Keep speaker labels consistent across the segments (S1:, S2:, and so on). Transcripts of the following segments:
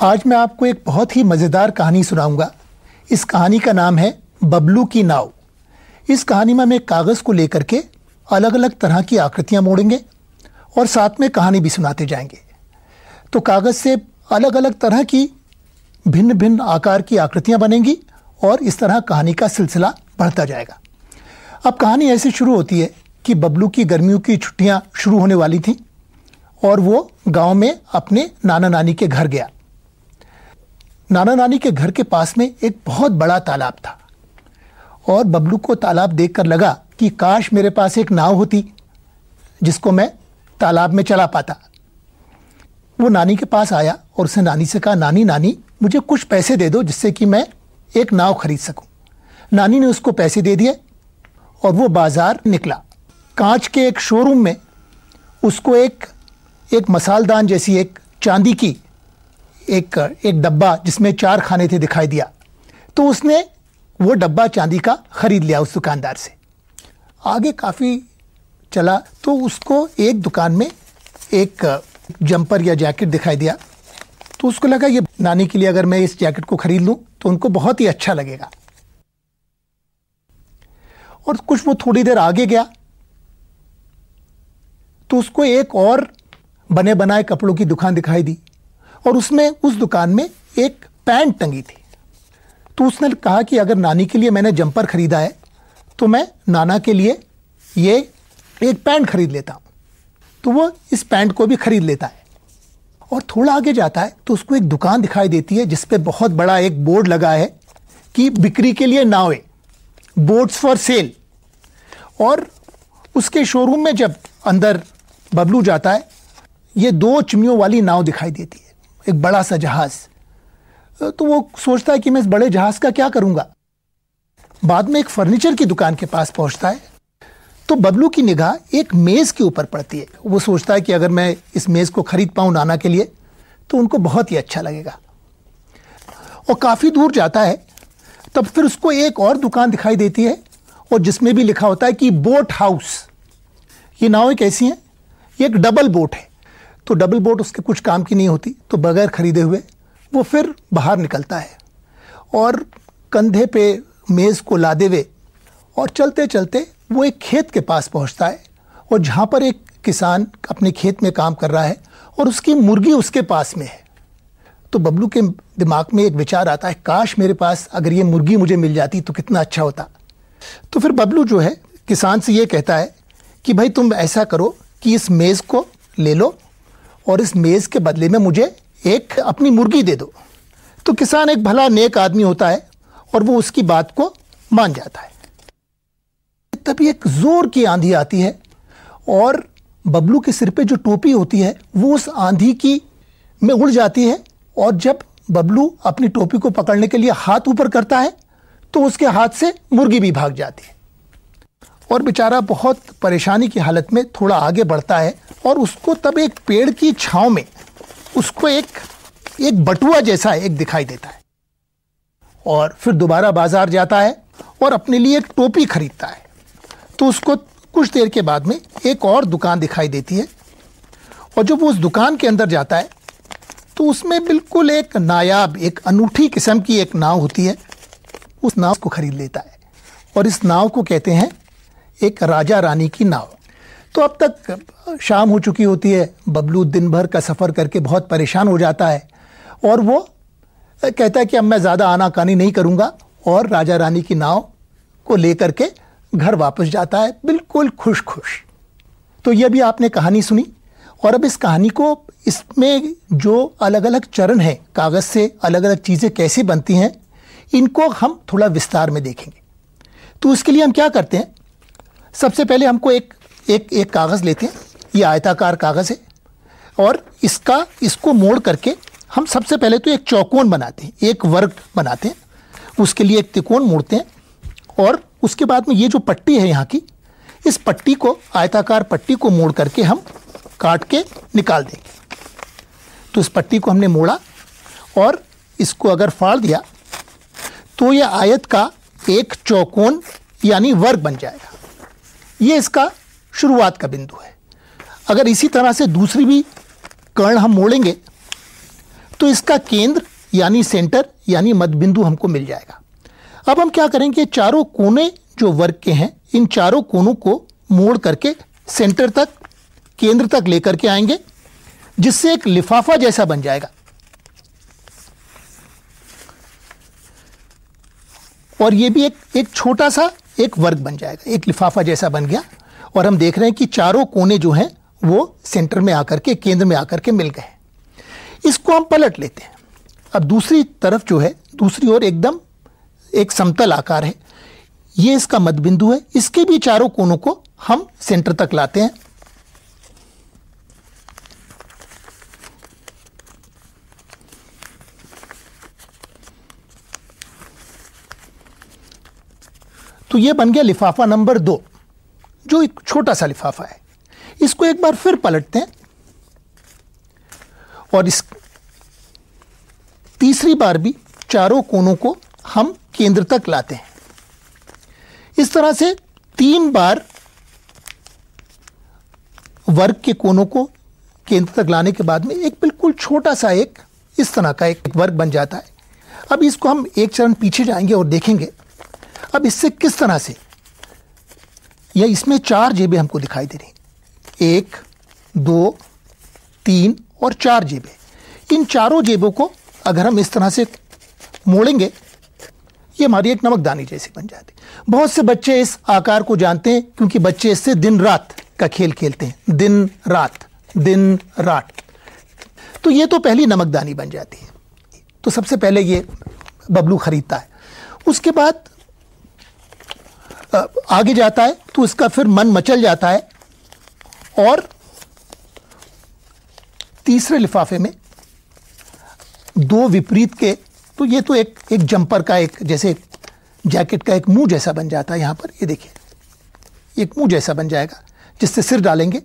S1: आज मैं आपको एक बहुत ही मज़ेदार कहानी सुनाऊंगा। इस कहानी का नाम है बबलू की नाव। इस कहानी में हम एक कागज़ को लेकर के अलग अलग तरह की आकृतियां मोड़ेंगे और साथ में कहानी भी सुनाते जाएंगे। तो कागज़ से अलग अलग तरह की भिन्न भिन्न आकार की आकृतियां बनेंगी और इस तरह कहानी का सिलसिला बढ़ता जाएगा। अब कहानी ऐसे शुरू होती है कि बबलू की गर्मियों की छुट्टियां शुरू होने वाली थीं और वो गांव में अपने नाना नानी के घर गया। नाना नानी के घर के पास में एक बहुत बड़ा तालाब था और बबलू को तालाब देखकर लगा कि काश मेरे पास एक नाव होती जिसको मैं तालाब में चला पाता। वो नानी के पास आया और उसने नानी से कहा, नानी नानी मुझे कुछ पैसे दे दो जिससे कि मैं एक नाव खरीद सकूं। नानी ने उसको पैसे दे दिए और वो बाजार निकला। कांच के एक शोरूम में उसको एक मसालदान जैसी एक चांदी की एक डब्बा जिसमें 4 खाने थे दिखाई दिया। तो उसने वो डब्बा चांदी का खरीद लिया उस दुकानदार से। आगे काफ़ी चला तो उसको एक दुकान में एक जंपर या जैकेट दिखाई दिया। तो उसको लगा ये नानी के लिए अगर मैं इस जैकेट को खरीद लूं तो उनको बहुत ही अच्छा लगेगा। और कुछ वो थोड़ी देर आगे गया तो उसको एक और बने बनाए कपड़ों की दुकान दिखाई दी और उसमें उस दुकान में एक पैंट टंगी थी। तो उसने कहा कि अगर नानी के लिए मैंने जंपर खरीदा है तो मैं नाना के लिए ये एक पैंट खरीद लेता हूँ। तो वो इस पैंट को भी खरीद लेता है और थोड़ा आगे जाता है तो उसको एक दुकान दिखाई देती है जिस पे बहुत बड़ा एक बोर्ड लगा है कि बिक्री के लिए नावें, बोट्स फॉर सेल। और उसके शोरूम में जब अंदर बबलू जाता है ये 2 चिमनियों वाली नाव दिखाई देती है, एक बड़ा सा जहाज। तो वो सोचता है कि मैं इस बड़े जहाज का क्या करूंगा। बाद में एक फर्नीचर की दुकान के पास पहुंचता है तो बबलू की निगाह एक मेज के ऊपर पड़ती है। वो सोचता है कि अगर मैं इस मेज को खरीद पाऊं नाना के लिए तो उनको बहुत ही अच्छा लगेगा। और काफी दूर जाता है तब फिर उसको एक और दुकान दिखाई देती है और जिसमें भी लिखा होता है कि बोट हाउस। ये नावें कैसी हैं? ये एक डबल बोट है। तो डबल बोट उसके कुछ काम की नहीं होती तो बगैर खरीदे हुए वो फिर बाहर निकलता है और कंधे पे मेज़ को लादे हुए और चलते चलते वो एक खेत के पास पहुंचता है और जहां पर एक किसान अपने खेत में काम कर रहा है और उसकी मुर्गी उसके पास में है। तो बबलू के दिमाग में एक विचार आता है, काश मेरे पास अगर ये मुर्गी मुझे मिल जाती तो कितना अच्छा होता। तो फिर बबलू जो है किसान से ये कहता है कि भाई तुम ऐसा करो कि इस मेज़ को ले लो और इस मेज़ के बदले में मुझे एक अपनी मुर्गी दे दो। तो किसान एक भला नेक आदमी होता है और वो उसकी बात को मान जाता है। तभी एक जोर की आंधी आती है और बबलू के सिर पे जो टोपी होती है वो उस आंधी की में उड़ जाती है और जब बबलू अपनी टोपी को पकड़ने के लिए हाथ ऊपर करता है तो उसके हाथ से मुर्गी भी भाग जाती है और बेचारा बहुत परेशानी की हालत में थोड़ा आगे बढ़ता है और उसको तब एक पेड़ की छांव में उसको एक बटुआ जैसा एक दिखाई देता है और फिर दोबारा बाजार जाता है और अपने लिए एक टोपी खरीदता है। तो उसको कुछ देर के बाद में एक और दुकान दिखाई देती है और जब वो उस दुकान के अंदर जाता है तो उसमें बिल्कुल एक नायाब, एक अनूठी किस्म की एक नाव होती है। उस नाव को खरीद लेता है और इस नाव को कहते हैं एक राजा रानी की नाव। तो अब तक शाम हो चुकी होती है। बबलू दिन भर का सफ़र करके बहुत परेशान हो जाता है और वो कहता है कि अब मैं ज़्यादा आनाकानी नहीं करूँगा और राजा रानी की नाव को लेकर के घर वापस जाता है बिल्कुल खुश खुश। तो ये भी आपने कहानी सुनी और अब इस कहानी को, इसमें जो अलग अलग चरण हैं, कागज़ से अलग अलग चीज़ें कैसे बनती हैं, इनको हम थोड़ा विस्तार में देखेंगे। तो उसके लिए हम क्या करते हैं, सबसे पहले हमको एक कागज़ लेते हैं। ये आयताकार कागज़ है और इसको मोड़ करके हम सबसे पहले तो एक चौकोन बनाते हैं, एक वर्ग बनाते हैं। उसके लिए एक त्रिकोण मोड़ते हैं और उसके बाद में ये जो पट्टी है यहाँ की, इस पट्टी को, आयताकार पट्टी को मोड़ करके हम काट के निकाल देंगे। तो इस पट्टी को हमने मोड़ा और इसको अगर फाड़ दिया तो ये आयत का एक चौकोन यानी वर्ग बन जाएगा। ये इसका शुरुआत का बिंदु है। अगर इसी तरह से दूसरी भी कर्ण हम मोड़ेंगे तो इसका केंद्र यानी सेंटर यानी मध्य बिंदु हमको मिल जाएगा। अब हम क्या करेंगे, चारों कोने जो वर्ग के हैं इन चारों कोनों को मोड़ करके सेंटर तक, केंद्र तक लेकर के आएंगे, जिससे एक लिफाफा जैसा बन जाएगा। और ये भी एक छोटा सा एक वर्ग बन जाएगा, एक लिफाफा जैसा बन गया। और हम देख रहे हैं कि चारों कोने जो हैं वो सेंटर में आकर के, केंद्र में आकर के मिल गए। इसको हम पलट लेते हैं। अब दूसरी तरफ जो है, दूसरी ओर एकदम एक समतल आकार है, ये इसका मध्य बिंदु है। इसके भी चारों कोनों को हम सेंटर तक लाते हैं। तो ये बन गया लिफाफा नंबर 2, जो एक छोटा सा लिफाफा है। इसको एक बार फिर पलटते हैं और इस तीसरी बार भी चारों कोनों को हम केंद्र तक लाते हैं। इस तरह से 3 बार वर्ग के कोनों को केंद्र तक लाने के बाद में एक बिल्कुल छोटा सा एक इस तरह का एक वर्ग बन जाता है। अब इसको हम एक चरण पीछे जाएंगे और देखेंगे अब इससे किस तरह से, या इसमें 4 जेबें हमको दिखाई दे रही, 1, 2, 3 और 4 जेबें। इन चारों जेबों को अगर हम इस तरह से मोड़ेंगे, ये हमारी एक नमकदानी जैसी बन जाती। बहुत से बच्चे इस आकार को जानते हैं क्योंकि बच्चे इससे दिन रात का खेल खेलते हैं, दिन रात, दिन रात। तो ये तो पहली नमकदानी बन जाती है। तो सबसे पहले ये बबलू खरीदता है, उसके बाद आगे जाता है तो इसका फिर मन मचल जाता है और तीसरे लिफाफे में 2 विपरीत के, तो ये तो एक जंपर का, एक जैसे जैकेट का एक मुंह जैसा बन जाता है। यहां पर ये देखिए एक मुंह जैसा बन जाएगा जिससे सिर डालेंगे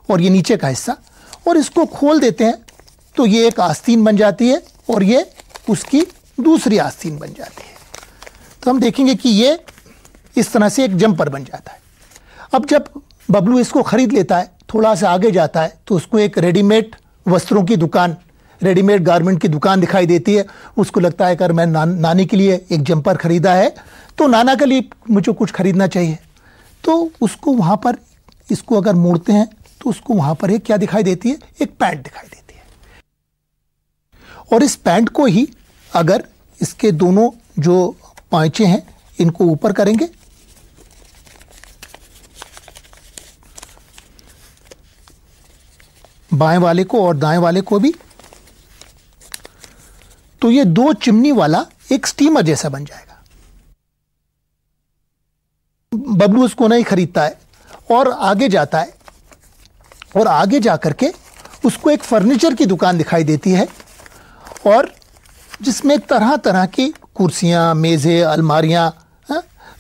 S1: और ये नीचे का हिस्सा, और इसको खोल देते हैं तो ये एक आस्तीन बन जाती है और ये उसकी दूसरी आस्तीन बन जाती है। तो हम देखेंगे कि ये इस तरह से एक जंपर बन जाता है। अब जब बबलू इसको खरीद लेता है, थोड़ा सा आगे जाता है तो उसको एक रेडीमेड वस्त्रों की दुकान, रेडीमेड गारमेंट की दुकान दिखाई देती है। उसको लगता है अगर मैं नानी के लिए एक जंपर खरीदा है तो नाना के लिए मुझे कुछ खरीदना चाहिए। तो उसको वहाँ पर, इसको अगर मोड़ते हैं तो उसको वहाँ पर एक क्या दिखाई देती है, एक पैंट दिखाई देती है। और इस पैंट को ही अगर इसके दोनों जो पांचे हैं इनको ऊपर करेंगे बाएं वाले को और दाएं वाले को भी, तो ये 2 चिमनी वाला एक स्टीमर जैसा बन जाएगा। बबलू उसको नहीं खरीदता है और आगे जाता है, और आगे जाकर के उसको एक फर्नीचर की दुकान दिखाई देती है और जिसमें तरह तरह की कुर्सियां, मेज़ें, अलमारियां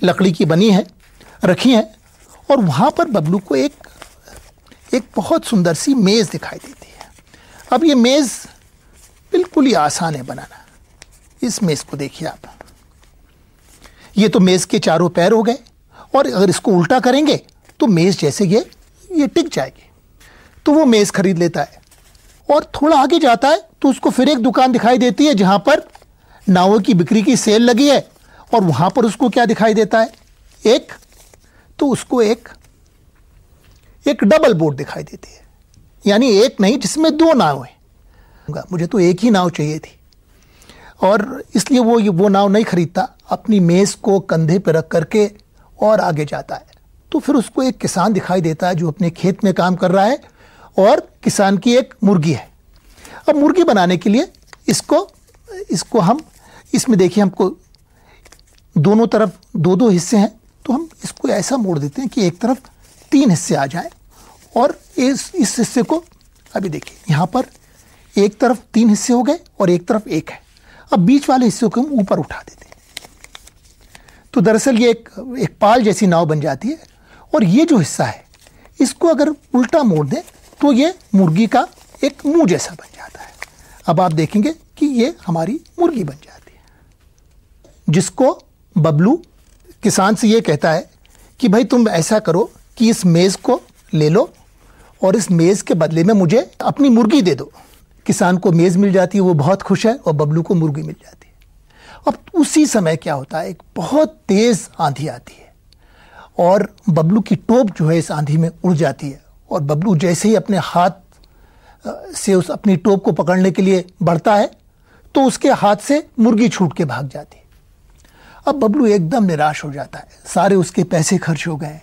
S1: लकड़ी की बनी हैं, रखी हैं। और वहाँ पर बबलू को एक बहुत सुंदर सी मेज़ दिखाई देती है। अब ये मेज़ बिल्कुल ही आसान है बनाना। इस मेज़ को देखिए आप, ये तो मेज़ के चारों पैर हो गए, और अगर इसको उल्टा करेंगे तो मेज़ जैसे ये टिक जाएगी। तो वो मेज़ खरीद लेता है और थोड़ा आगे जाता है तो उसको फिर एक दुकान दिखाई देती है जहाँ पर नावों की बिक्री की सेल लगी है, और वहाँ पर उसको क्या दिखाई देता है, तो उसको एक डबल बोट दिखाई देती है, यानी एक नहीं जिसमें 2 नाव हैं। मुझे तो एक ही नाव चाहिए थी, और इसलिए वो नाव नहीं खरीदता, अपनी मेज़ को कंधे पर रख करके और आगे जाता है। तो फिर उसको एक किसान दिखाई देता है जो अपने खेत में काम कर रहा है, और किसान की एक मुर्गी है। अब मुर्गी बनाने के लिए इसको हम, इसमें देखिए हमको दोनों तरफ 2-2 हिस्से हैं, तो हम इसको ऐसा मोड़ देते हैं कि एक तरफ 3 हिस्से आ जाएं, और इस हिस्से को, अभी देखिए यहाँ पर एक तरफ 3 हिस्से हो गए और एक तरफ 1 है। अब बीच वाले हिस्से को हम ऊपर उठा देते हैं, तो दरअसल ये एक पाल जैसी नाव बन जाती है। और ये जो हिस्सा है इसको अगर उल्टा मोड़ दें तो ये मुर्गी का एक मुंह जैसा बन जाता है। अब आप देखेंगे कि ये हमारी मुर्गी बन जाती है, जिसको बबलू किसान से ये कहता है कि भाई तुम ऐसा करो कि इस मेज़ को ले लो और इस मेज़ के बदले में मुझे अपनी मुर्गी दे दो। किसान को मेज़ मिल जाती है, वो बहुत खुश है, और बबलू को मुर्गी मिल जाती है। अब उसी समय क्या होता है, एक बहुत तेज़ आंधी आती है और बबलू की टोप जो है इस आंधी में उड़ जाती है, और बबलू जैसे ही अपने हाथ से उस अपनी टोप को पकड़ने के लिए बढ़ता है तो उसके हाथ से मुर्गी छूट के भाग जाती है। अब बबलू एकदम निराश हो जाता है, सारे उसके पैसे खर्च हो गए हैं,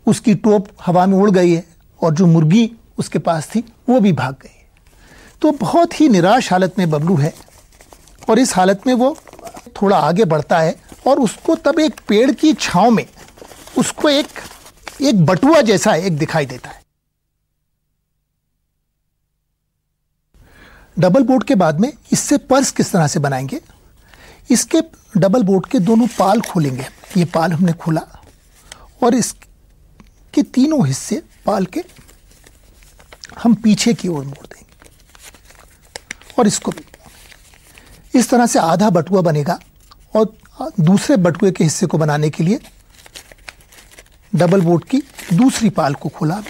S1: उसकी टोप हवा में उड़ गई है और जो मुर्गी उसके पास थी वो भी भाग गई है। तो बहुत ही निराश हालत में बबलू है, और इस हालत में वो थोड़ा आगे बढ़ता है और उसको तब एक पेड़ की छांव में उसको एक बटुआ जैसा एक दिखाई देता है। डबल बोर्ड के बाद में इससे पर्स किस तरह से बनाएंगे, इसके डबल बोर्ड के दोनों पाल खोलेंगे। ये पाल हमने खोला और इसके तीनों हिस्से पाल के हम पीछे की ओर मोड़ देंगे, और इसको भी इस तरह से आधा बटुआ बनेगा। और दूसरे बटुए के हिस्से को बनाने के लिए डबल बोर्ड की दूसरी पाल को खोला,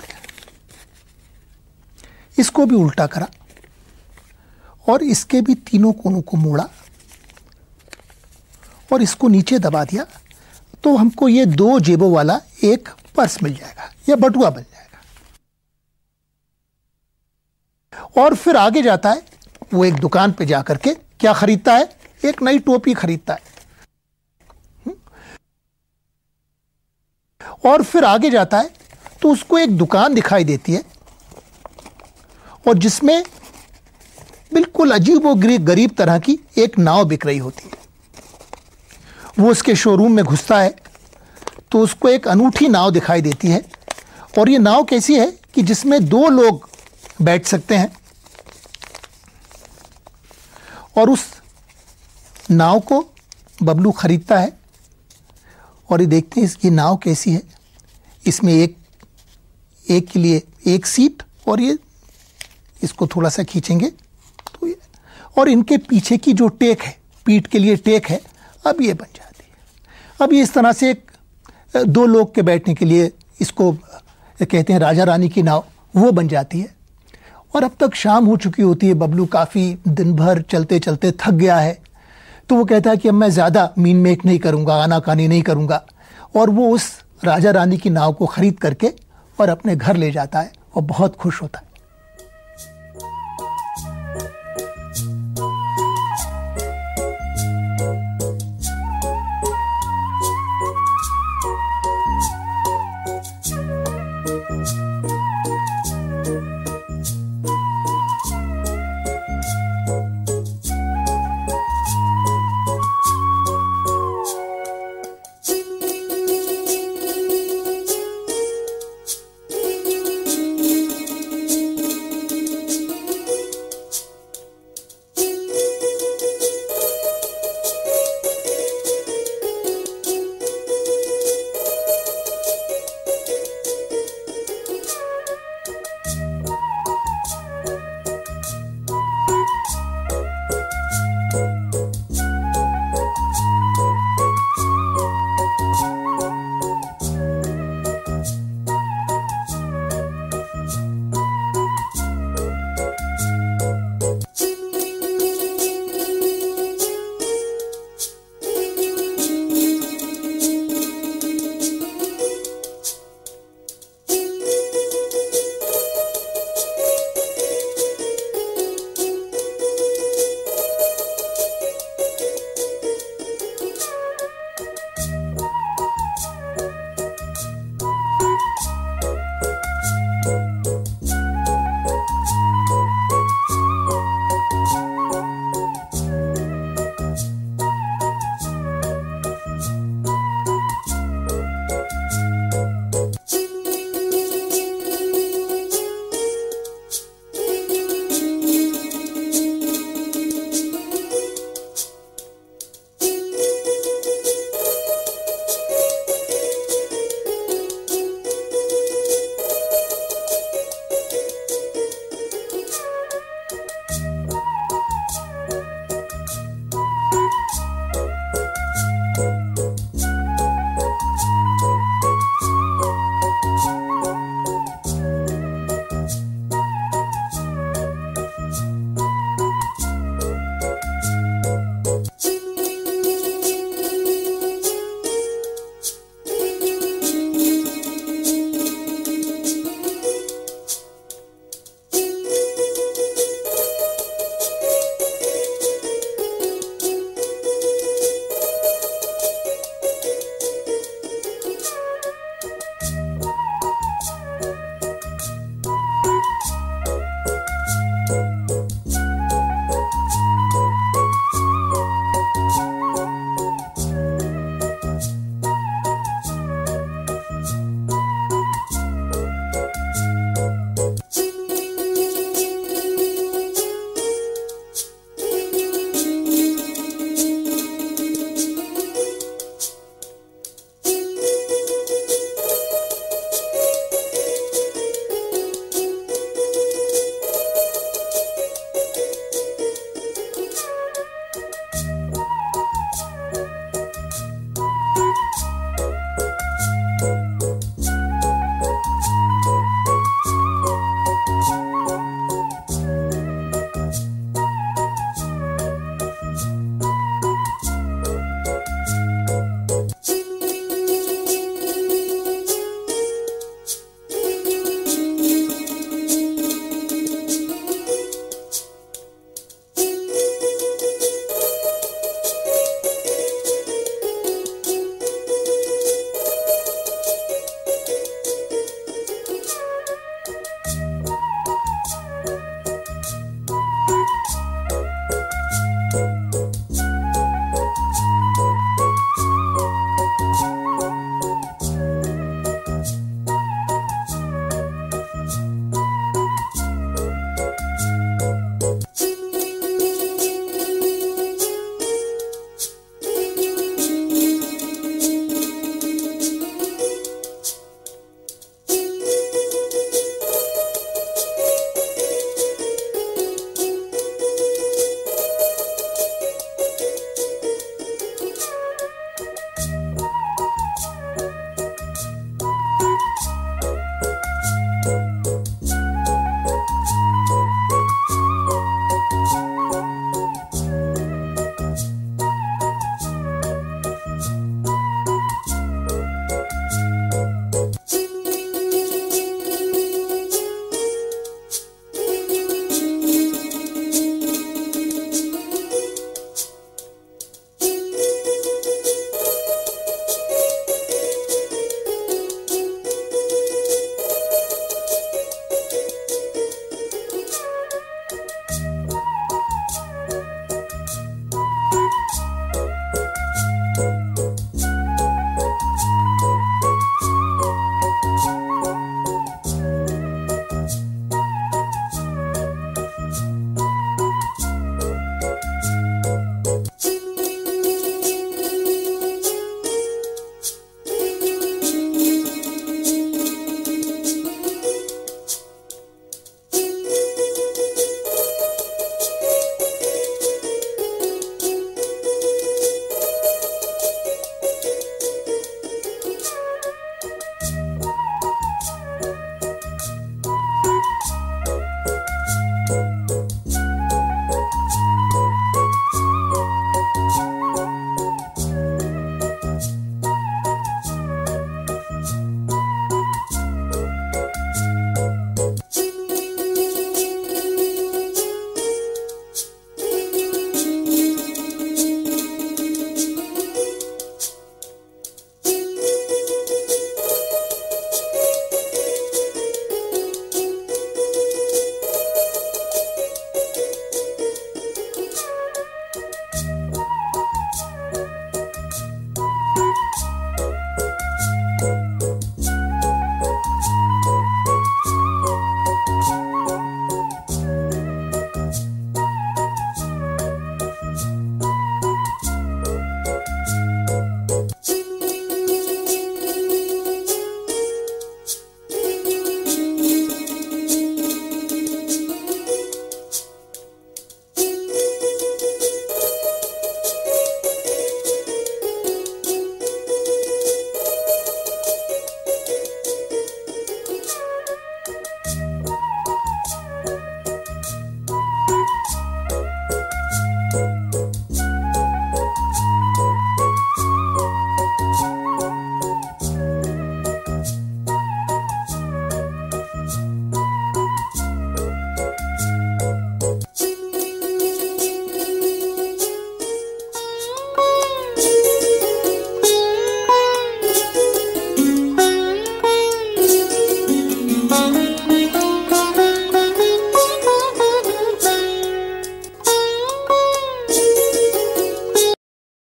S1: इसको भी उल्टा करा और इसके भी तीनों कोनों को मोड़ा और इसको नीचे दबा दिया, तो हमको ये 2 जेबों वाला एक पर्स मिल जाएगा या बटुआ बन जाएगा। और फिर आगे जाता है, वो एक दुकान पे जाकर के क्या खरीदता है, एक नई टोपी खरीदता है। और फिर आगे जाता है तो उसको एक दुकान दिखाई देती है, और जिसमें बिल्कुल अजीब व गरीब तरह की एक नाव बिक रही होती है। वो उसके शोरूम में घुसता है तो उसको एक अनूठी नाव दिखाई देती है, और ये नाव कैसी है कि जिसमें 2 लोग बैठ सकते हैं। और उस नाव को बबलू खरीदता है, और ये देखते हैं ये नाव कैसी है। इसमें एक के लिए एक सीट, और ये इसको थोड़ा सा खींचेंगे तो ये, और इनके पीछे की जो टेक है, पीठ के लिए टेक है, अब ये बन जाती है। अब ये इस तरह से 2 लोग के बैठने के लिए इसको कहते हैं राजा रानी की नाव, वो बन जाती है। और अब तक शाम हो चुकी होती है, बबलू काफ़ी दिन भर चलते चलते थक गया है, तो वो कहता है कि अब मैं ज़्यादा मीन मेक नहीं करूँगा, आनाकानी नहीं करूँगा, और वो उस राजा रानी की नाव को खरीद करके और अपने घर ले जाता है और बहुत खुश होता है।